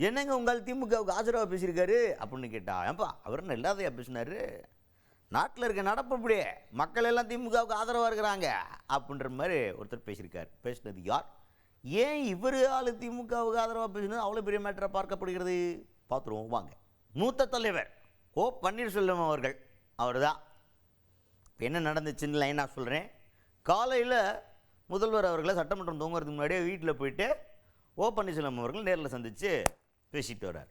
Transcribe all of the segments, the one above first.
என்னங்க உங்கள் திமுகவுக்கு ஆதரவாக பேசியிருக்காரு அப்படின்னு கேட்டா, ஏன்பா அவர் என்ன இல்லாதையா பேசினாரு? நாட்டில் இருக்க நடப்பு இப்படியே, மக்கள் எல்லாம் திமுகவுக்கு ஆதரவாக இருக்கிறாங்க அப்படின்ற மாதிரி ஒருத்தர் பேசியிருக்கார். பேசினது யார்? ஏன் இவர் ஆளு திமுகவுக்கு ஆதரவாக பேசினது அவ்வளோ பெரிய மேட்டராக பார்க்கப்படுகிறது? பார்த்துருவோம் வாங்க. மூத்த தலைவர் ஓ பன்னீர்செல்வம் அவர்கள், அவர் தான். இப்போ என்ன நடந்துச்சுன்னு லைனாக சொல்கிறேன். காலையில் முதல்வர் அவர்களை சட்டமன்றம் தூங்குறதுக்கு முன்னாடியே வீட்டில் போயிட்டு ஓ பன்னீர்செல்வம் அவர்கள் நேரில் சந்தித்து பேசிட்டு வர்றார்.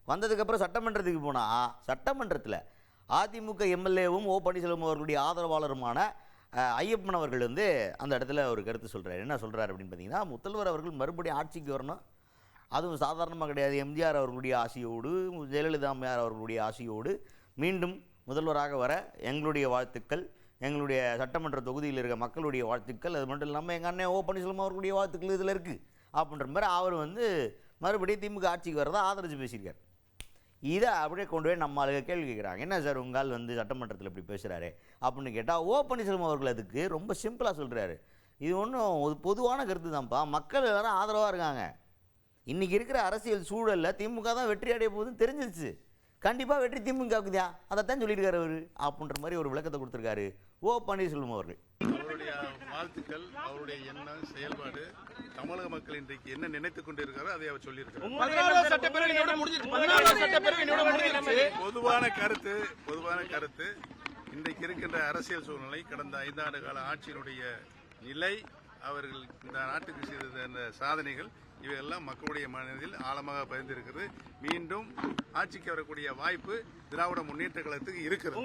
வந்ததுக்கப்புறம் சட்டமன்றத்துக்கு போனால், சட்டமன்றத்தில் அதிமுக எம்எல்ஏவும் ஓ பன்னீர்செல்வம் அவர்களுடைய ஆதரவாளருமான ஐயப்பன் அவர்கள் வந்து அந்த இடத்துல ஒரு கருத்து சொல்கிறார். என்ன சொல்கிறார் அப்படின்னு பார்த்தீங்கன்னா, முதல்வர் அவர்கள் மறுபடியும் ஆட்சிக்கு வரணும், அதுவும் சாதாரணமாக கிடையாது, எம்ஜிஆர் அவர்களுடைய ஆசையோடு, ஜெயலலிதா அம்மையார் அவர்களுடைய ஆசையோடு மீண்டும் முதல்வராக வர எங்களுடைய வாழ்த்துக்கள், எங்களுடைய சட்டமன்ற தொகுதியில் இருக்க மக்களுடைய வாழ்த்துக்கள், அது மட்டும் இல்லாமல் எங்கள் அண்ணன் ஓ பன்னீர்செல்வம் அவர்களுடைய வாழ்த்துக்கள் இதில் இருக்குது அப்படின்ற மாதிரி அவர் வந்து மறுபடியும் திமுக ஆட்சிக்கு வரதான் ஆதரித்து பேசியிருக்கார். இதை அப்படியே கொண்டு போய் நம்ம ஆளுங்க கேள்வி கேட்குறாங்க. என்ன சார் உங்கள் வந்து சட்டமன்றத்தில் இப்படி பேசுகிறாரு அப்படின்னு கேட்டால், ஓ பன்னீர்செல்வம் அவர்கள் அதுக்கு ரொம்ப சிம்பிளாக சொல்கிறாரு. இது ஒன்றும் ஒரு பொதுவான கருத்து தான்ப்பா, மக்கள் எல்லாரும் ஆதரவாக இருக்காங்க. இன்றைக்கி இருக்கிற அரசியல் சூழலில் திமுக தான் வெற்றி அடைய போகுதுன்னு தெரிஞ்சிருச்சு, கண்டிப்பாக வெற்றி திமுகவுக்கு தான், அதைத்தான் சொல்லியிருக்காரு அவர் அப்படின்ற மாதிரி ஒரு விளக்கத்தை கொடுத்துருக்காரு ஓ பன்னீர்செல்வம் அவர்கள். அவருடைய வாழ்த்துக்கள், அவருடைய எண்ணம், செயல்பாடு, தமிழக மக்கள் இன்றைக்கு என்ன நினைத்துக் கொண்டிருக்காரோ அதை அவர் சொல்லியிருக்கிறார். பொதுவான கருத்து இன்றைக்கு இருக்கின்ற அரசியல் சூழ்நிலை, கடந்த 5 ஆண்டு கால ஆட்சியினுடைய நிலை, அவர்கள் இந்த நாட்டுக்கு செய்த அந்த சாதனைகள், இவையெல்லாம் மக்களுடைய மனதில் ஆழமாக பதிந்திருக்கிறது. மீண்டும் ஆட்சிக்கு வரக்கூடிய வாய்ப்பு திராவிட முன்னேற்ற கழகத்துக்கு இருக்கிறது.